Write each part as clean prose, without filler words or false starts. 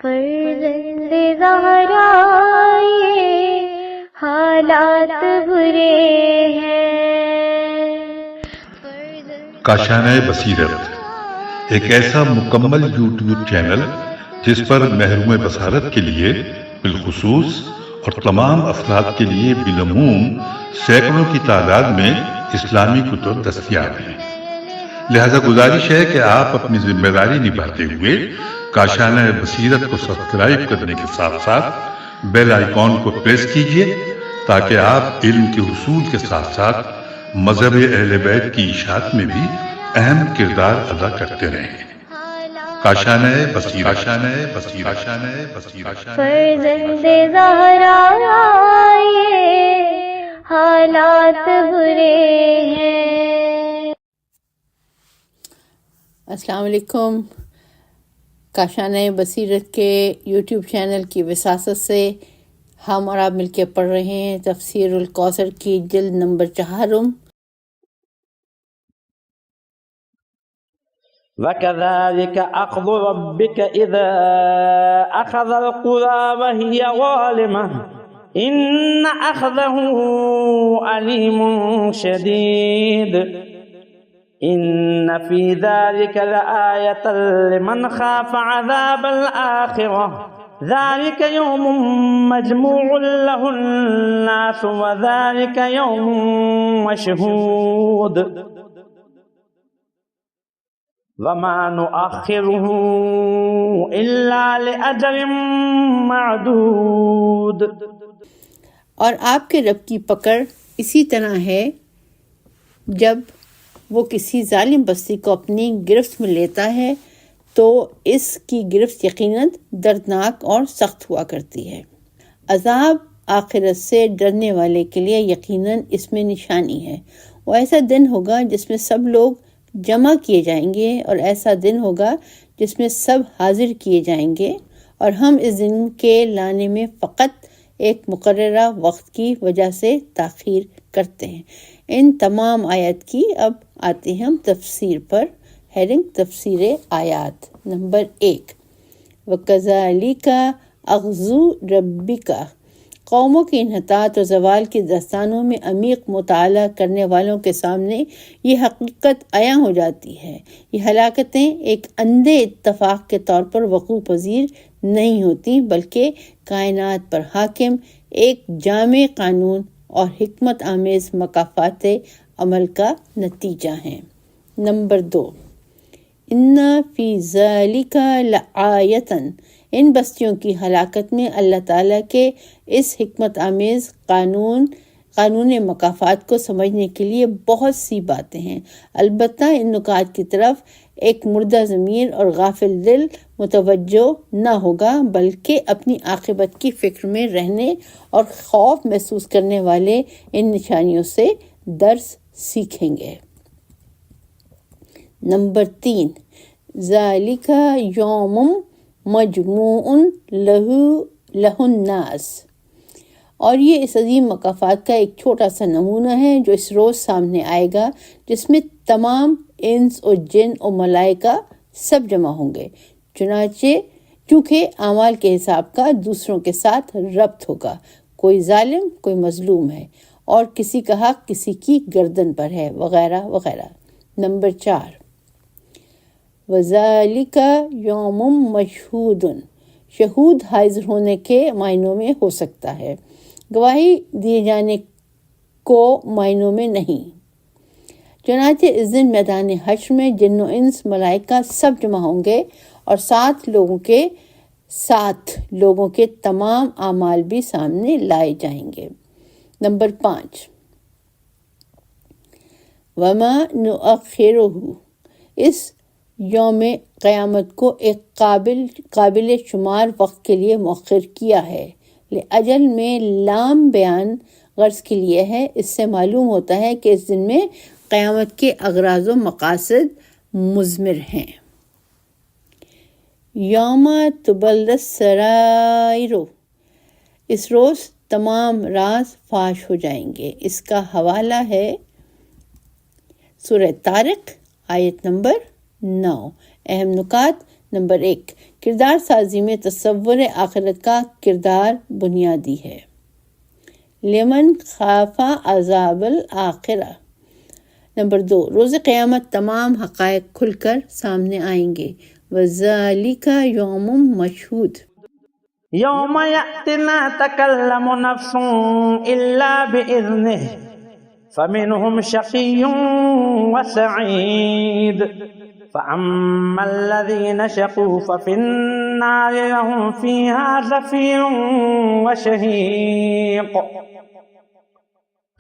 فرزند زہرا یہ حالات برے ہیں۔ کاشانۂ بصیرت ایک ایسا مکمل یوٹیوب چینل جس پر محروم بصارت کے لیے بالخصوص اور تمام افراد کے لیے بالعموم سینکڑوں کی تعداد میں اسلامی کتب دستیاب ہیں۔ لہذا گزارش ہے کہ آپ اپنی ذمہ داری نبھاتے ہوئے کاشانۂ بصیرت کو سبسکرائب کرنے کے ساتھ ساتھ بیل آئیکن کو پریس کیجیے تاکہ آپ علم کے حصول کے ساتھ ساتھ مذہب اہل بیت کی اشاعت میں بھی اہم کردار ادا کرتے رہیں۔ کاشانۂ بصیرت، فرزند زہرا یہ حالات برے ہیں۔ السلام علیکم۔ کاشانۂ بصیرت کے یوٹیوب چینل کی وساطت سے ہم اور آپ مل کے پڑھ رہے ہیں تفسیر الکوثر کی جلد نمبر 4۔ وَكَذَلِكَ أَخْذُ رَبِّكَ إِذَا أَخَذَ الْقُرَى وَهِيَ ظَالِمَةٌ إِنَّ أَخْذَهُ أَلِيمٌ شَدِيدٌ إِنَّ فِي ذَلِكَ لَآيَةً لِمَنْ خَافَ عَذَابَ الْآخِرَةِ ذَلِكَ يَوْمٌ مَجْمُوعٌ لَهُ النَّاسُ وَذَلِكَ يَوْمٌ مَشْهُودٌ وَمَا نُؤَخِّرُهُ إِلَّا لِأَجَلٍ مَّعْدُودٍ۔ اور آپ کے رب کی پکڑ اسی طرح ہے جب وہ کسی ظالم بستی کو اپنی گرفت میں لیتا ہے تو اس کی گرفت یقیناً دردناک اور سخت ہوا کرتی ہے۔ عذاب آخرت سے ڈرنے والے کے لیے یقیناً اس میں نشانی ہے۔ وہ ایسا دن ہوگا جس میں سب لوگ جمع کیے جائیں گے اور ایسا دن ہوگا جس میں سب حاضر کیے جائیں گے، اور ہم اس دن کے لانے میں فقط ایک مقررہ وقت کی وجہ سے تاخیر کرتے ہیں۔ ان تمام آیات کی اب آتے ہیں ہم تفسیر پر۔ ہیڈنگ تفسیر آیات نمبر 1۔ وَكَذَلِكَ أَخْذُ رَبِّكَ، قوموں کے انحطاط اور زوال کی داستانوں میں عمیق مطالعہ کرنے والوں کے سامنے یہ حقیقت عیاں ہو جاتی ہے۔ یہ ہلاکتیں ایک اندھے اتفاق کے طور پر وقوع پذیر نہیں ہوتی، بلکہ کائنات پر حاکم ایک جامع قانون اور حکمت آمیز مکافات عمل کا نتیجہ ہیں۔ نمبر 2، ان فی ذالک لآیۃ، ان بستیوں کی ہلاکت میں اللہ تعالیٰ کے اس حکمت آمیز قانون مکافات کو سمجھنے کے لیے بہت سی باتیں ہیں۔ البتہ ان نکات کی طرف ایک مردہ ضمیر اور غافل دل متوجہ نہ ہوگا، بلکہ اپنی عاقبت کی فکر میں رہنے اور خوف محسوس کرنے والے ان نشانیوں سے درس سیکھیں گے۔ نمبر 3، ذالک یوم مجموع لہ الناس، اور یہ اس عظیم مکافات کا ایک چھوٹا سا نمونہ ہے جو اس روز سامنے آئے گا جس میں تمام انس اور جن اور ملائکہ سب جمع ہوں گے، چونکہ اعمال کے حساب کا دوسروں کے ساتھ ربط ہوگا۔ کوئی ظالم کوئی مظلوم ہے اور کسی کا حق کسی کی گردن پر ہے، وغیرہ وغیرہ۔ نمبر 4، وَذَلِكَ يَوْمٌ مَشْهُودٌ، شہود حاضر ہونے کے معنوں میں ہو سکتا ہے، گواہی دیے جانے کو معنوں میں نہیں۔ چنانچہ اس دن میدان حشر میں جن و انس ملائکہ سب جمع ہوں گے اور ساتھ لوگوں کے تمام اعمال بھی سامنے لائے جائیں گے۔ نمبر 5، وَمَا نُؤَخِّرُهُ، اس یوم قیامت کو ایک قابل شمار وقت کے لیے مؤخر کیا ہے۔ لأجل میں لام بیان غرض کے لیے ہے۔ اس سے معلوم ہوتا ہے کہ اس دن میں قیامت کے اغراض و مقاصد مضمر ہیں۔ یوم تبلی السرائر، اس روز تمام راز فاش ہو جائیں گے۔ اس کا حوالہ ہے سورہ طارق آیت نمبر 9۔ اہم نکات: نمبر 1 کردار سازی میں تصور آخرت کا کردار بنیادی ہے۔ لمن خاف عذاب الآخرہ۔ نمبر 2، روز قیامت تمام حقائق کھل کر سامنے آئیں گے۔ وذالک یوم مشہود۔ یوم یأتی لا تکلم نفس الا بإذنہ فمنهم شقی وسعید فأما الذین شقوا ففی النار لهم فیہا زفیر وشہیق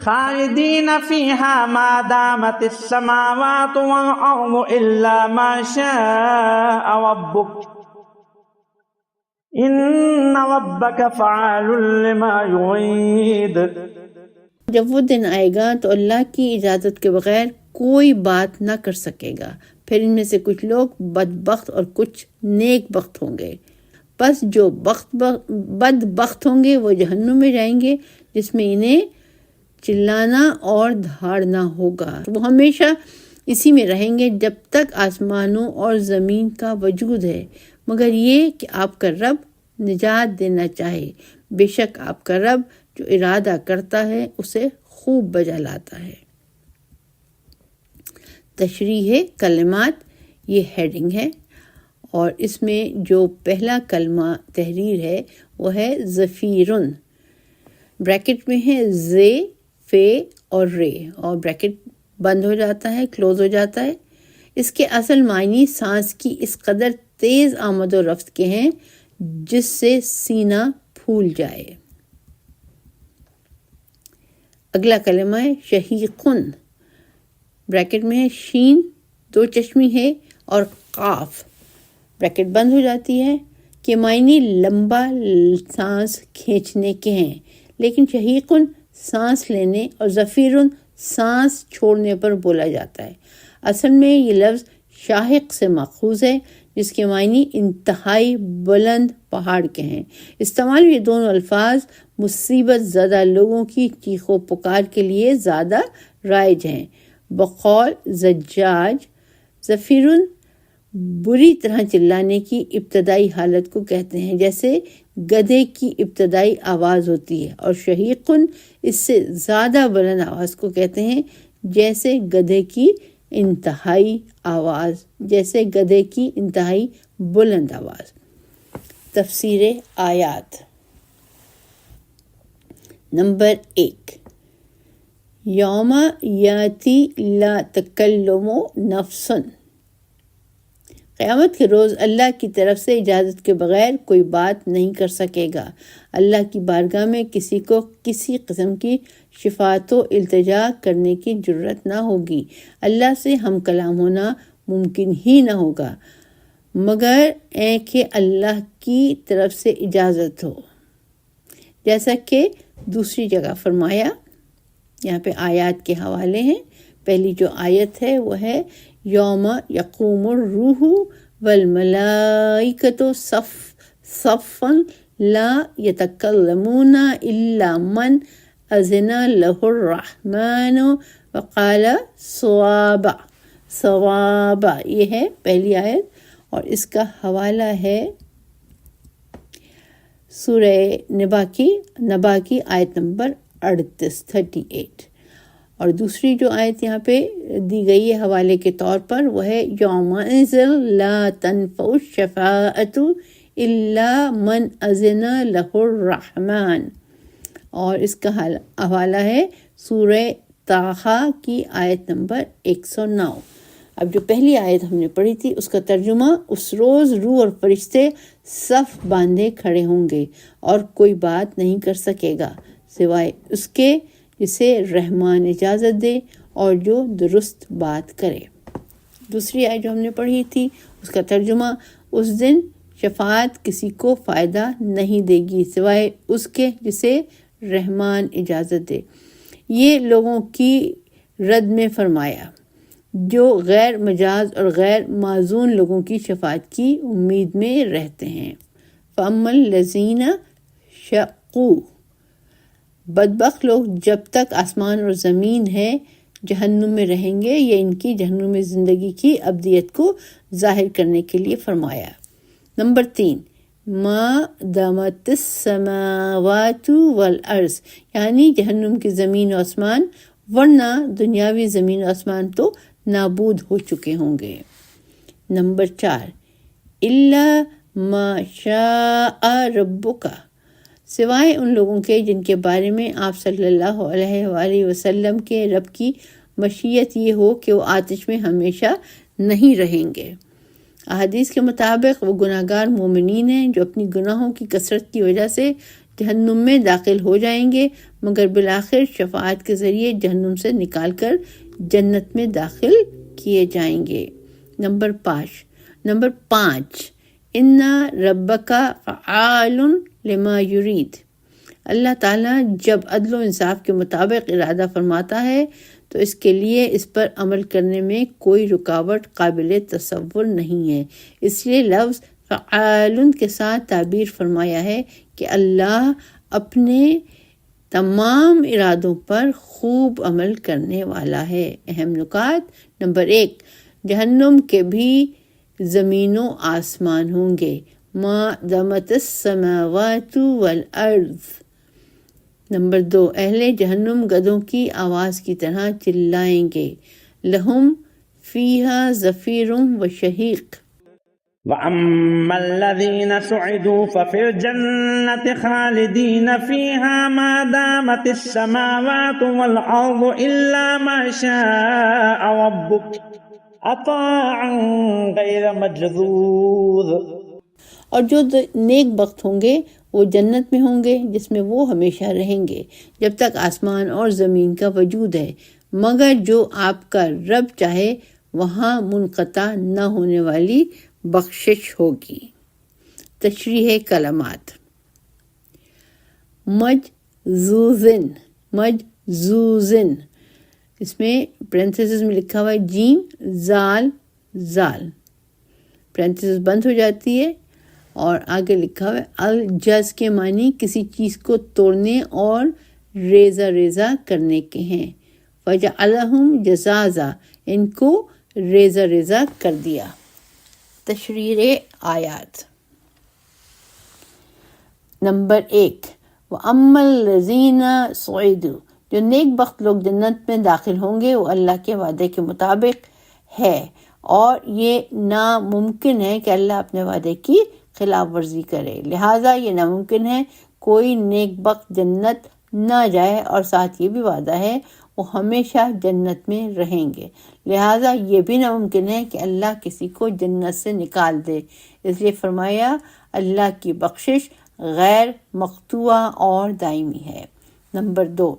خالدین فیہا ما دامت السماوات والارض الا ما شاء ربک ان ربک فعال لما یرید۔ جب وہ دن آئے گا تو اللہ کی اجازت کے بغیر کوئی بات نہ کر سکے گا۔ پھر ان میں سے کچھ لوگ بدبخت اور کچھ نیک بخت ہوں گے۔ بس جو بدبخت ہوں گے وہ جہنم میں جائیں گے، جس میں انہیں چلانا اور دھاڑنا ہوگا۔ وہ ہمیشہ اسی میں رہیں گے جب تک آسمانوں اور زمین کا وجود ہے، مگر یہ کہ آپ کا رب نجات دینا چاہے۔ بے شک آپ کا رب جو ارادہ کرتا ہے اسے خوب بجا لاتا ہے۔ تشریح کلمات، یہ ہیڈنگ ہے، اور اس میں جو پہلا کلمہ تحریر ہے وہ ہے زفیرن، بریکٹ میں ہے زے، فے اور رے، اور بریکٹ بند ہو جاتا ہے، کلوز ہو جاتا ہے۔ اس کے اصل معنی سانس کی اس قدر تیز آمد و رفت کے ہیں جس سے سینہ پھول جائے۔ اگلا کلمہ ہے شہیقن، بریکٹ میں ہے شین، 2 چشمی ہے، اور قاف، بریکٹ بند ہو جاتی ہے، کہ معنی لمبا سانس کھینچنے کے ہیں، لیکن شہیقن سانس لینے اور زفیرن سانس چھوڑنے پر بولا جاتا ہے۔ اصل میں یہ لفظ شاہق سے ماخوذ ہے، جس کے معنی انتہائی بلند پہاڑ کے ہیں۔ استعمال یہ دونوں الفاظ مصیبت زدہ لوگوں کی چیخ و پکار کے لیے زیادہ رائج ہیں۔ بقول زجاج، زفیرن بری طرح چلانے کی ابتدائی حالت کو کہتے ہیں، جیسے گدھے کی ابتدائی آواز ہوتی ہے، اور شہیقن اس سے زیادہ بلند آواز کو کہتے ہیں، جیسے گدھے کی انتہائی بلند آواز۔ تفسیر آیات۔ نمبر 1، یوم یاتی لا تکلم نفس۔ قیامت کے روز اللہ کی طرف سے اجازت کے بغیر کوئی بات نہیں کر سکے گا۔ اللہ کی بارگاہ میں کسی کو کسی قسم کی شفاعت و التجا کرنے کی جرت نہ ہوگی۔ اللہ سے ہم کلام ہونا ممکن ہی نہ ہوگا مگر کہ اللہ کی طرف سے اجازت ہو، جیسا کہ دوسری جگہ فرمایا۔ یہاں پہ آیات کے حوالے ہیں۔ پہلی جو آیت ہے وہ ہے یوم یقوم الروح والملائکۃ صفا لا یتکلمون الا من اذن لہ الرحمن وقال صوابا۔ یہ ہے پہلی آیت، اور اس کا حوالہ ہے سورہ نبا کی آیت نمبر 38۔ اور دوسری جو آیت یہاں پہ دی گئی ہے حوالے کے طور پر وہ ہے یومئذ لا تنفع الشفاعۃ الا من اذن لہ الرحمن، اور اس کا حوالہ ہے سورہ طٰہٰ کی آیت نمبر 109۔ اب جو پہلی آیت ہم نے پڑھی تھی اس کا ترجمہ، اس روز روح اور فرشتے صف باندھے کھڑے ہوں گے اور کوئی بات نہیں کر سکے گا سوائے اس کے جسے رحمان اجازت دے اور جو درست بات کرے۔ دوسری آیت جو ہم نے پڑھی تھی اس کا ترجمہ، اس دن شفاعت کسی کو فائدہ نہیں دے گی سوائے اس کے جسے رحمان اجازت دے۔ یہ لوگوں کی رد میں فرمایا جو غیر مجاز اور غیر معزون لوگوں کی شفاعت کی امید میں رہتے ہیں۔ فَأَمَّا الَّذِينَ شَقُوا، بدبخت لوگ جب تک آسمان اور زمین ہے جہنم میں رہیں گے، یہ ان کی جہنم میں زندگی کی ابدیت کو ظاہر کرنے کے لیے فرمایا۔ نمبر 3 ما دامت السماوات والارض، یعنی جہنم کی زمین و آسمان، ورنہ دنیاوی زمین و آسمان تو نابود ہو چکے ہوں گے۔ نمبر 4 الا ما شاء ربک، سوائے ان لوگوں کے جن کے بارے میں آپ صلی اللہ علیہ وآلہ وسلم کے رب کی مشیت یہ ہو کہ وہ آتش میں ہمیشہ نہیں رہیں گے۔ احادیث کے مطابق وہ گناہگار مومنین ہیں جو اپنی گناہوں کی کثرت کی وجہ سے جہنم میں داخل ہو جائیں گے، مگر بالآخر شفاعت کے ذریعے جہنم سے نکال کر جنت میں داخل کیے جائیں گے۔ نمبر 5 ان ربک فعال لما یرید، اللہ تعالیٰ جب عدل و انصاف کے مطابق ارادہ فرماتا ہے تو اس کے لیے اس پر عمل کرنے میں کوئی رکاوٹ قابل تصور نہیں ہے، اس لیے لفظ فعال کے ساتھ تعبیر فرمایا ہے کہ اللہ اپنے تمام ارادوں پر خوب عمل کرنے والا ہے۔ اہم نکات: نمبر 1 جہنم کے بھی زمین و آسمان ہوں گے، ما دامت السماوات والارض۔ نمبر 2 اہل جہنم گدھوں کی آواز کی طرح چلائیں گے، لہم فیہا زفیر و شہیق۔ وَأَمَّا الَّذِينَ سُعِدُوا فَفِي الْجَنَّةِ خَالِدِينَ فِيهَا مَا دَامَتِ السَّمَاوَاتُ وَالْأَرْضُ إِلَّا مَا شَاءَ رَبُّكَ عَطَاءً غَيْرَ مَجْذُوذٍ۔ اور جو نیک بخت ہوں گے وہ جنت میں ہوں گے جس میں وہ ہمیشہ رہیں گے جب تک آسمان اور زمین کا وجود ہے، مگر جو آپ کا رب چاہے وہاں منقطع نہ ہونے والی بخشش ہوگی۔ تشریح کلمات: مجزوزن، اس میں پرنتھیسس میں لکھا ہوا ہے جیم زال زال، پرنتھیسس بند ہو جاتی ہے اور آگے لکھا ہوا ہے الجز کے معنی کسی چیز کو توڑنے اور ریزہ ریزہ کرنے کے ہیں، فجعلہم جزازا، ان کو ریزہ ریزہ کر دیا۔ تشریح آیات: نمبر 1 وَأَمَّا الَّذِينَ سُعِدُوا، جو نیک بخت لوگ جنت میں داخل ہوں گے وہ اللہ کے وعدے کے مطابق ہے، اور یہ ناممکن ہے کہ اللہ اپنے وعدے کی خلاف ورزی کرے، لہٰذا یہ ناممکن ہے کوئی نیک بخت جنت نہ جائے، اور ساتھ یہ بھی وعدہ ہے وہ ہمیشہ جنت میں رہیں گے، لہٰذا یہ بھی ناممکن ہے کہ اللہ کسی کو جنت سے نکال دے، اس لیے فرمایا اللہ کی بخشش غیر مقطوعہ اور دائمی ہے۔ نمبر 2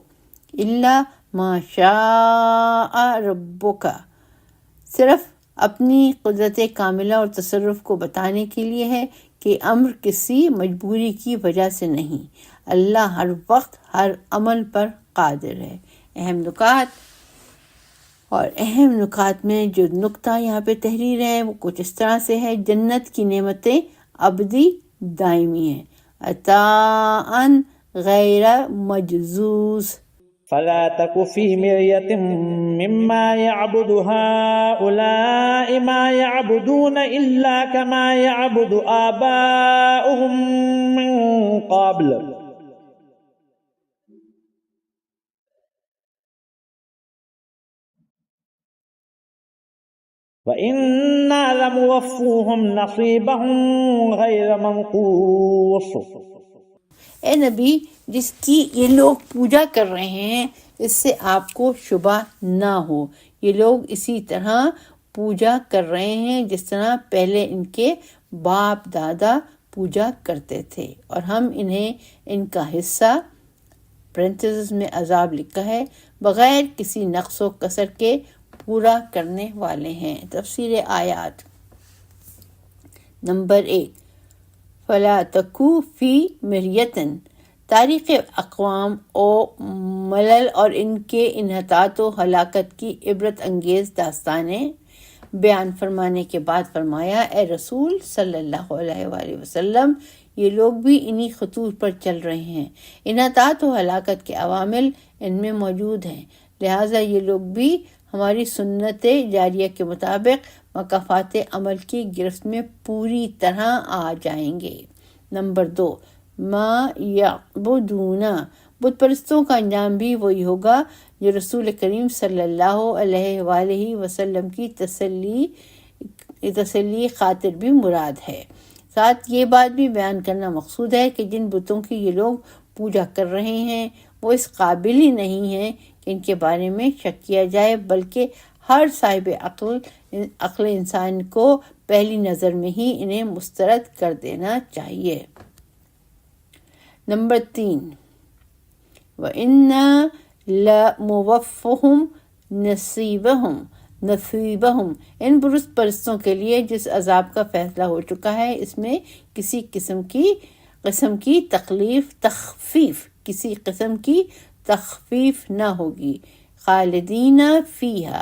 الا ما شاء ربک، صرف اپنی قدرت کاملہ اور تصرف کو بتانے کے لیے ہے کہ امر کسی مجبوری کی وجہ سے نہیں، اللہ ہر وقت ہر عمل پر قادر ہے۔ اہم نکات، اور اہم نکات میں جو نقطہ یہاں پہ تحریر ہے وہ کچھ اس طرح سے ہے: جنت کی نعمتیں ابدی دائمی ہیں، عطاء غیر مجزوز۔ فلا تك في مرية مما يعبد هؤلاء ما يعبدون إلا كما يعبد آباؤهم من قبل وَإِنَّا لَمُوَفُّوهُمْ نَصِيبَهُمْ غَيْرَ مَنْقُوصٍ۔ اے نبی، جس کی یہ لوگ پوجا کر رہے ہیں اس سے آپ کو شبہ نہ ہو، یہ لوگ اسی طرح پوجا کر رہے ہیں جس طرح پہلے ان کے باپ دادا پوجا کرتے تھے، اور ہم انہیں ان کا حصہ پرنتھیسس میں عذاب لکھا ہے بغیر کسی نقص و کسر کے پورا کرنے والے ہیں۔ تفسیر آیات: نمبر 1 فلا تکو فی مریتن، تاریخ اقوام و ملل اور ان کے انحطاط و ہلاکت کی عبرت انگیز داستانیں بیان فرمانے کے بعد فرمایا: اے رسول صلی اللہ علیہ وآلہ وسلم، یہ لوگ بھی انہی خطوط پر چل رہے ہیں، انحطاط و ہلاکت کے عوامل ان میں موجود ہیں، لہٰذا یہ لوگ بھی ہماری سنت جاریہ کے مطابق مکافات عمل کی گرفت میں پوری طرح آ جائیں گے۔ نمبر 2، ما یعبدون، بت پرستوں کا انجام بھی وہی ہوگا جو رسول کریم صلی اللہ علیہ وآلہ وسلم کی تسلی خاطر بھی مراد ہے۔ ساتھ یہ بات بھی بیان کرنا مقصود ہے کہ جن بتوں کی یہ لوگ پوجا کر رہے ہیں وہ اس قابل ہی نہیں ہیں کہ ان کے بارے میں شک کیا جائے، بلکہ ہر صاحب عقل انسان کو پہلی نظر میں ہی انہیں مسترد کر دینا چاہیے۔ نمبر 3، وَإِنَّا لَمُوَفُّهُمْ نَصِيبَهُمْ، ان بت پرستوں کے لیے جس عذاب کا فیصلہ ہو چکا ہے اس میں کسی قسم کی تخفیف نہ ہوگی۔ خالدین فیہا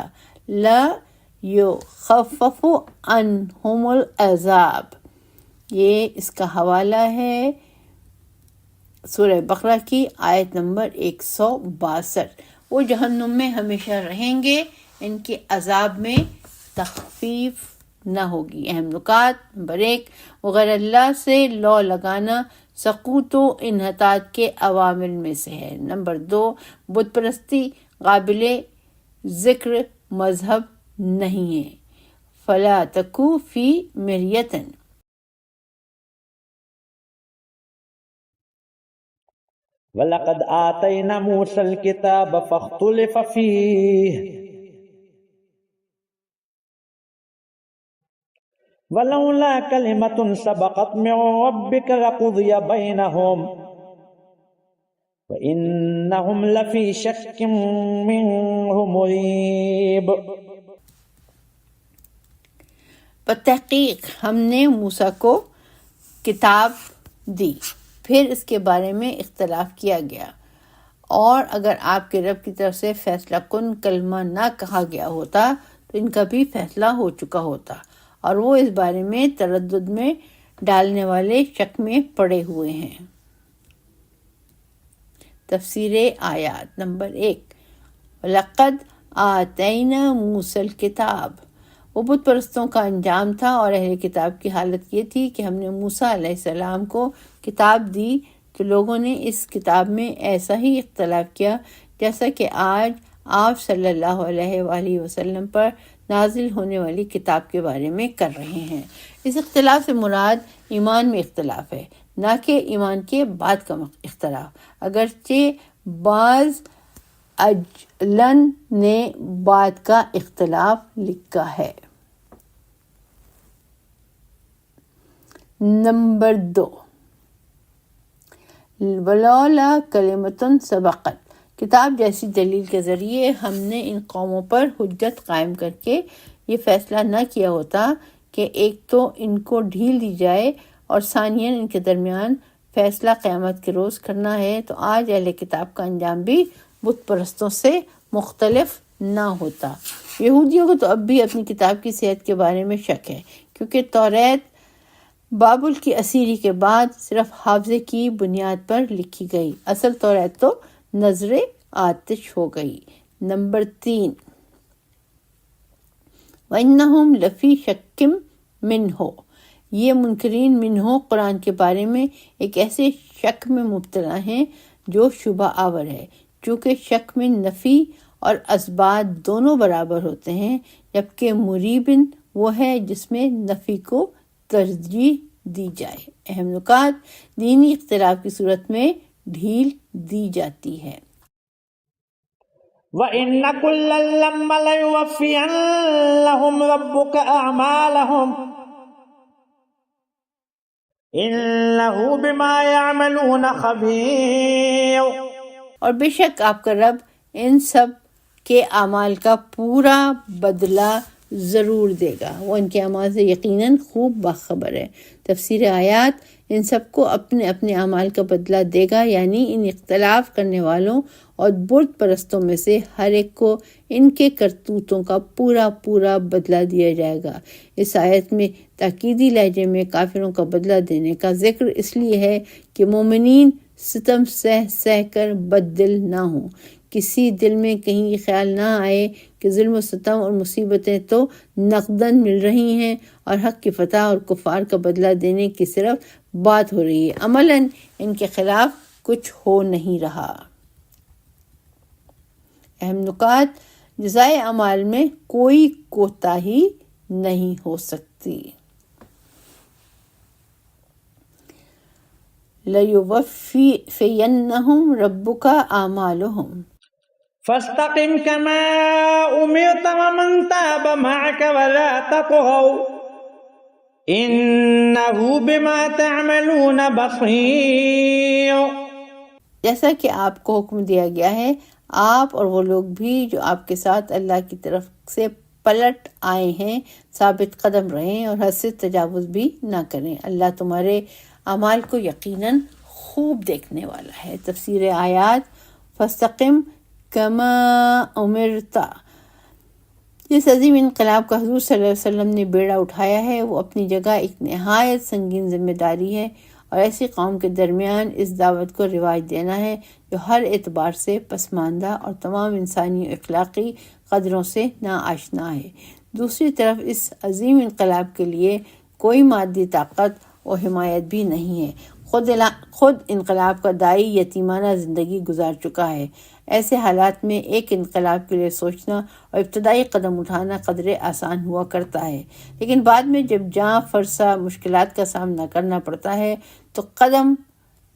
لا یخفف عنہم العذاب، یہ اس کا حوالہ ہے سورہ بقرہ کی آیت نمبر 162۔ وہ جہنم میں ہمیشہ رہیں گے، ان کے عذاب میں تخفیف نہ ہوگی۔ اہم نکات۔ نمبر 1، وغیر اللہ سے لو لگانا سقوط و انحطاط کے عوامل میں سے ہے۔ نمبر 2، بت پرستی قابل ذکر مذہب نہیں ہے۔ فلا تکو فی مریۃ، وَلَقَدْ آتَيْنَا مُوسَى الْكِتَابَ فَاخْتُلِفَ فِيهِ وَلَوْلَا كَلِمَةٌ سَبَقَتْ مِنْ رَبِّكَ لَقُضِيَ بَيْنَهُمْ وَإِنَّهُمْ لَفِي شَكٍّ مِّنْهُ مُرِيبٍ۔ بتحقیق ہم نے موسیٰ کو کتاب دی، پھر اس کے بارے میں اختلاف کیا گیا، اور اگر آپ کے رب کی طرف سے فیصلہ کن کلمہ نہ کہا گیا ہوتا تو ان کا بھی فیصلہ ہو چکا ہوتا، اور وہ اس بارے میں تردد میں ڈالنے والے شک میں پڑے ہوئے ہیں۔ تفسیر آیات۔ نمبر 1، وَلَقَدْ آتَيْنَا مُوسَى الْكِتَابَ، وہ بت پرستوں کا انجام تھا اور اہل کتاب کی حالت یہ تھی کہ ہم نے موسیٰ علیہ السلام کو کتاب دی تو لوگوں نے اس کتاب میں ایسا ہی اختلاف کیا جیسا کہ آج آپ صلی اللہ علیہ وآلہ وسلم پر نازل ہونے والی کتاب کے بارے میں کر رہے ہیں۔ اس اختلاف سے مراد ایمان میں اختلاف ہے، نہ کہ ایمان کے بعد کا اختلاف، اگرچہ بعض اجلن نے بعد کا اختلاف لکھا ہے۔ نمبر 2، ولولا کلمۃ سبقت، کتاب جیسی دلیل کے ذریعے ہم نے ان قوموں پر حجت قائم کر کے یہ فیصلہ نہ کیا ہوتا کہ ایک تو ان کو ڈھیل دی جائے اور ثانیاً ان کے درمیان فیصلہ قیامت کے روز کرنا ہے، تو آج اہل کتاب کا انجام بھی بت پرستوں سے مختلف نہ ہوتا۔ یہودیوں کو تو اب بھی اپنی کتاب کی صحت کے بارے میں شک ہے، کیونکہ توریت بابل کی اسیری کے بعد صرف حافظے کی بنیاد پر لکھی گئی، اصل توریت تو نظر آتش ہو گئی۔ نمبر 3، وَإِنَّهُمْ لَفِي شَكٍّ مِّنْهُ، یہ منکرین منہ قرآن کے بارے میں ایک ایسے شک میں مبتلا ہیں جو شبہ آور ہے، چونکہ شک میں نفی اور اثبات دونوں برابر ہوتے ہیں، جبکہ مریبن وہ ہے جس میں نفی کو ترجیح دی جائے۔ اہم نکات، دینی اختلاف کی صورت میں ڈھیل دی جاتی ہے۔ وَإِنَّ كُلًّا لَمَّا لَيُوَفِّيَنَّهُمْ رَبُّكَ أَعْمَالَهُمْ إِنَّهُ بِمَا يَعْمَلُونَ خَبِيرٌ، اور بے شک آپ کا رب ان سب کے اعمال کا پورا بدلہ ضرور دے گا، وہ ان کے اعمال سے یقیناً خوب باخبر ہے۔ تفسیر آیات، ان سب کو اپنے اپنے اعمال کا بدلہ دے گا، یعنی ان اختلاف کرنے والوں اور بت پرستوں میں سے ہر ایک کو ان کے کرتوتوں کا پورا بدلہ دیا جائے گا۔ اس آیت میں تاکیدی لہجے میں کافروں کا بدلہ دینے کا ذکر اس لیے ہے کہ مومنین ستم سہ کر بد دل نہ ہوں، کسی دل میں کہیں یہ خیال نہ آئے کہ ظلم و ستم اور مصیبتیں تو نقداً مل رہی ہیں اور حق کی فتح اور کفار کا بدلہ دینے کی صرف بات ہو رہی ہے، عملاً ان کے خلاف کچھ ہو نہیں رہا۔ اہم نکات: جزائے اعمال میں کوئی کوتاہی نہیں ہو سکتی۔ لَيُوَفِّيَنَّهُمْ رَبُّكَ أَعْمَالَهُمْ فاستقم كما أمرت ومن تاب معك ولا تطغوا إنه بما تعملون بصير۔ جیسا کہ آپ کو حکم دیا گیا ہے، آپ اور وہ لوگ بھی جو آپ کے ساتھ اللہ کی طرف سے پلٹ آئے ہیں ثابت قدم رہیں اور حد سے تجاوز بھی نہ کریں۔ اللہ تمہارے اعمال کو یقیناً خوب دیکھنے والا ہے۔ تفسیر آیات: فاستقم کما امرت۔ جس عظیم انقلاب کا حضور صلی اللہ علیہ وسلم نے بیڑا اٹھایا ہے وہ اپنی جگہ ایک نہایت سنگین ذمہ داری ہے، اور ایسی قوم کے درمیان اس دعوت کو رواج دینا ہے جو ہر اعتبار سے پسماندہ اور تمام انسانی اخلاقی قدروں سے ناآشنا ہے۔ دوسری طرف اس عظیم انقلاب کے لیے کوئی مادی طاقت و حمایت بھی نہیں ہے۔ خود انقلاب کا داعی یتیمانہ زندگی گزار چکا ہے۔ ایسے حالات میں ایک انقلاب کے لیے سوچنا اور ابتدائی قدم اٹھانا قدرے آسان ہوا کرتا ہے، لیکن بعد میں جب جاں فرسا مشکلات کا سامنا کرنا پڑتا ہے تو قدم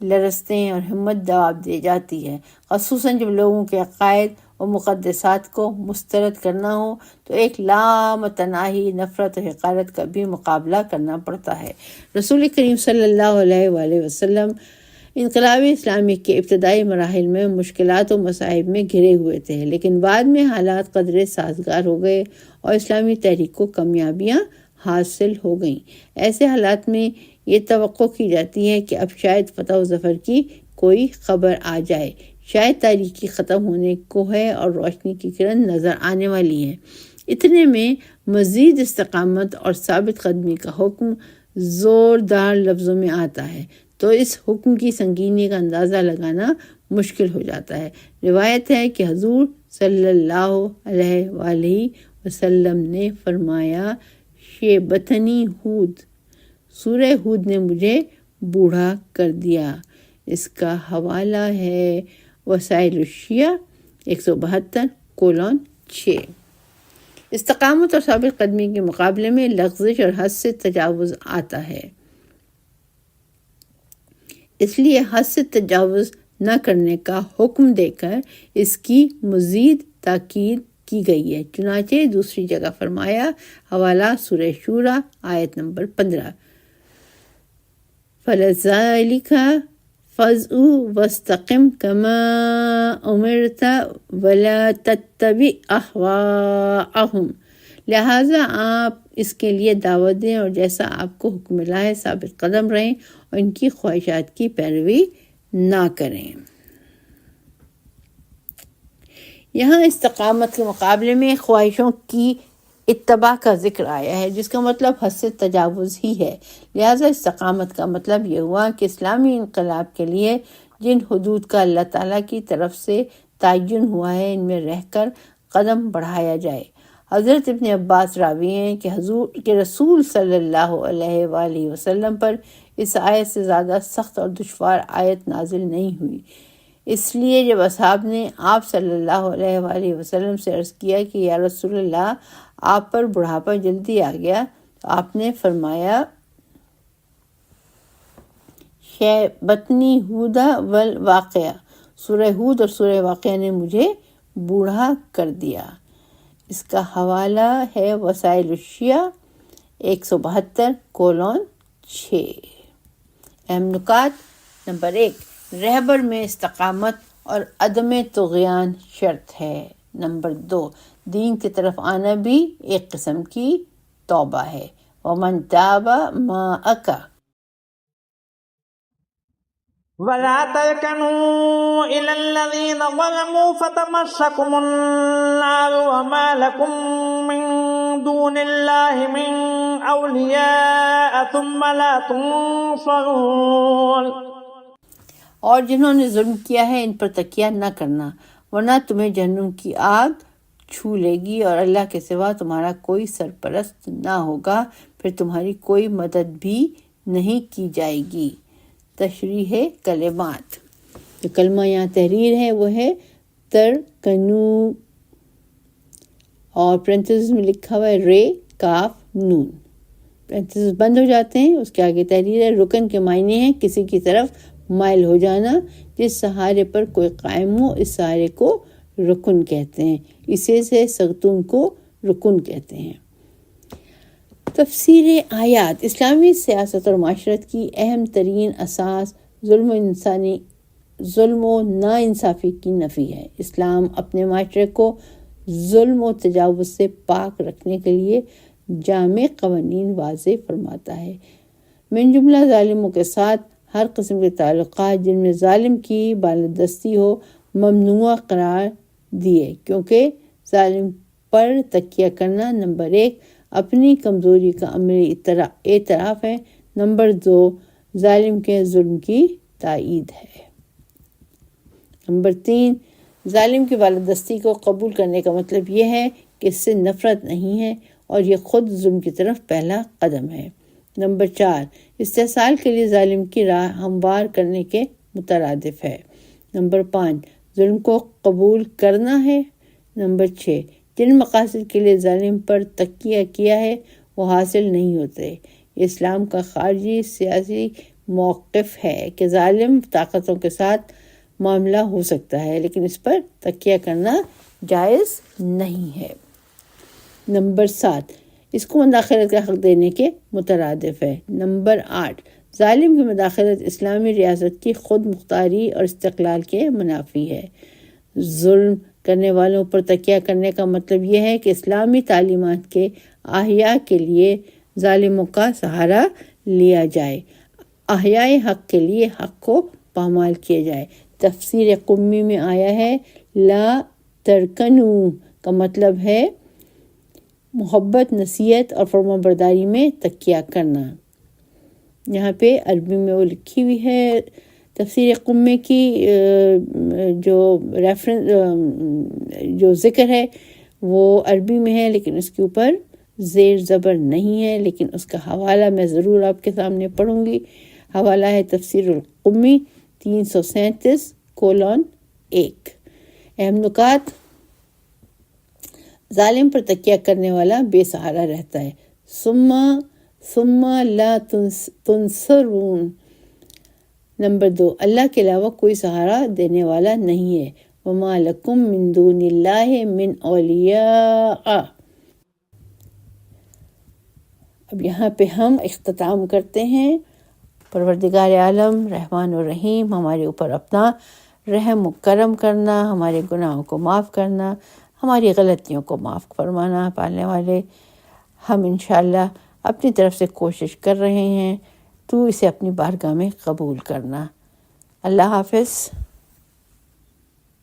لرزتے ہیں اور ہمت دواب دے جاتی ہے، خصوصاً جب لوگوں کے عقائد و مقدسات کو مسترد کرنا ہو تو ایک لامتناہی نفرت و حقارت کا بھی مقابلہ کرنا پڑتا ہے۔ رسول کریم صلی اللہ علیہ وآلہ وسلم انقلاب اسلامی کے ابتدائی مراحل میں مشکلات و مصائب میں گھرے ہوئے تھے، لیکن بعد میں حالات قدرے سازگار ہو گئے اور اسلامی تحریک کو کامیابیاں حاصل ہو گئیں۔ ایسے حالات میں یہ توقع کی جاتی ہے کہ اب شاید فتح و ظفر کی کوئی خبر آ جائے، شاید تاریکی ختم ہونے کو ہے اور روشنی کی کرن نظر آنے والی ہے۔ اتنے میں مزید استقامت اور ثابت قدمی کا حکم زوردار لفظوں میں آتا ہے تو اس حکم کی سنگینی کا اندازہ لگانا مشکل ہو جاتا ہے۔ روایت ہے کہ حضور صلی اللہ علیہ وآلہ وسلم نے فرمایا، شیبتنی ہود، سورہ ہود نے مجھے بوڑھا کر دیا۔ اس کا حوالہ ہے وسائل الشیعہ 172:6۔ استقامت اور ثابت قدمی کے مقابلے میں لغزش اور حد سے تجاوز آتا ہے، اس لیے حد سے تجاوز نہ کرنے کا حکم دے کر اس کی مزید تاکید کی گئی ہے۔ چنانچہ دوسری جگہ فرمایا، حوالہ سورہ شورى آیت نمبر 15، فَلَذَلِكَ فَاسْأَ وَاسْتَقِمْ كَمَا أُمِرْتَ وَلَا تَتَّبِعْ أَهْوَاءَهُمْ۔ لہٰذا آپ اس کے لیے دعوت دیں اور جیسا آپ کو حکم ملا ہے ثابت قدم رہیں اور ان کی خواہشات کی پیروی نہ کریں۔ یہاں استقامت کے مقابلے میں خواہشوں کی اتباع کا ذکر آیا ہے، جس کا مطلب حد سے تجاوز ہی ہے۔ لہٰذا استقامت کا مطلب یہ ہوا کہ اسلامی انقلاب کے لیے جن حدود کا اللہ تعالیٰ کی طرف سے تعین ہوا ہے ان میں رہ کر قدم بڑھایا جائے۔ حضرت ابن عباس راوی ہیں کہ رسول صلی اللہ علیہ وآلہ وسلم پر اس آیت سے زیادہ سخت اور دشوار آیت نازل نہیں ہوئی۔ اس لیے جب اصحاب نے آپ صلی اللہ علیہ وآلہ وسلم سے عرض کیا کہ یا رسول اللہ، آپ پر بڑھاپا جلدی آ گیا، تو آپ نے فرمایا، شیبتنی ہودہ والواقعہ، سورہ ہود اور سورہ واقعہ نے مجھے بوڑھا کر دیا۔ اس کا حوالہ ہے وسائل الشیعہ 172:6۔ اہم نکات: نمبر 1، رہبر میں استقامت اور عدم طغیان شرط ہے۔ نمبر 2، دین کی طرف آنا بھی ایک قسم کی توبہ ہے۔ ومن تاب معک ولا تركنوا إلى الذين ظلموا فتمسكم النار وما لكم من دون الله من أولياء ثم لا تنصرون۔ اور جنہوں نے ظلم کیا ہے ان پر تکیہ نہ کرنا، ورنہ تمہیں جہنم کی آگ چھو لے گی اور اللہ کے سوا تمہارا کوئی سرپرست نہ ہوگا، پھر تمہاری کوئی مدد بھی نہیں کی جائے گی۔ تشریح کلمات، جو کلمہ یہاں تحریر ہے وہ ہے ترکنو، اور پرنتھیسس میں لکھا ہوا ہے رے کاف نون، پرنتھیسس بند ہو جاتے ہیں، اس کے آگے تحریر ہے۔ رکن کے معنی ہیں کسی کی طرف مائل ہو جانا، جس سہارے پر کوئی قائم ہو اس سہارے کو رکن کہتے ہیں، اسے سے سختون کو رکن کہتے ہیں۔ تفسیر آیات، اسلامی سیاست اور معاشرت کی اہم ترین اساس ظلم و ناانصافی کی نفی ہے۔ اسلام اپنے معاشرے کو ظلم و تجاوز سے پاک رکھنے کے لیے جامع قوانین واضح فرماتا ہے، من جملہ ظالموں کے ساتھ ہر قسم کے تعلقات جن میں ظالم کی بالادستی ہو ممنوع قرار دیے، کیونکہ ظالم پر تکیہ کرنا نمبر 1 اپنی کمزوری کا عملی اعتراف ہے، نمبر 2 ظالم کے ظلم کی تائید ہے، نمبر 3 ظالم کی بالادستی کو قبول کرنے کا مطلب یہ ہے کہ اس سے نفرت نہیں ہے اور یہ خود ظلم کی طرف پہلا قدم ہے، نمبر 4 استحصال کے لیے ظالم کی راہ ہموار کرنے کے مترادف ہے، نمبر 5 ظلم کو قبول کرنا ہے، نمبر 6 جن مقاصد کے لیے ظالم پر تکیہ کیا ہے وہ حاصل نہیں ہوتے۔ اسلام کا خارجی سیاسی موقف ہے کہ ظالم طاقتوں کے ساتھ معاملہ ہو سکتا ہے لیکن اس پر تکیہ کرنا جائز نہیں ہے، نمبر 7 اس کو مداخلت کا حق دینے کے مترادف ہے، نمبر 8 ظالم کی مداخلت اسلامی ریاست کی خود مختاری اور استقلال کے منافی ہے۔ ظلم کرنے والوں پر تکیہ کرنے کا مطلب یہ ہے کہ اسلامی تعلیمات کے احیاء کے لیے ظالموں کا سہارا لیا جائے، احیاء حق کے لیے حق کو پامال کیا جائے۔ تفسیر قمی میں آیا ہے لا ترکنو کا مطلب ہے محبت، نصیحت اور فرمانبرداری میں تکیہ کرنا۔ یہاں پہ عربی میں وہ لکھی ہوئی ہے، تفسیر قمی کی جو ذکر ہے وہ عربی میں ہے لیکن اس کے اوپر زیر زبر نہیں ہے، لیکن اس کا حوالہ میں ضرور آپ کے سامنے پڑھوں گی۔ حوالہ ہے تفسیر القمی 337:1۔ اہم نکات، ظالم پر تکیہ کرنے والا بے سہارا رہتا ہے، ثم لا تنصرون، نمبر 2 اللہ کے علاوہ کوئی سہارا دینے والا نہیں ہے، وما لکم من دون اللہ من اولیاء۔ اب یہاں پہ ہم اختتام کرتے ہیں۔ پروردگار عالم رحمان و رحیم ہمارے اوپر اپنا رحم و کرم کرنا، ہمارے گناہوں کو معاف کرنا، ہماری غلطیوں کو معاف فرمانا۔ پالنے والے ہم انشاءاللہ اپنی طرف سے کوشش کر رہے ہیں، تو اسے اپنی بارگاہ میں قبول کرنا۔ اللہ حافظ۔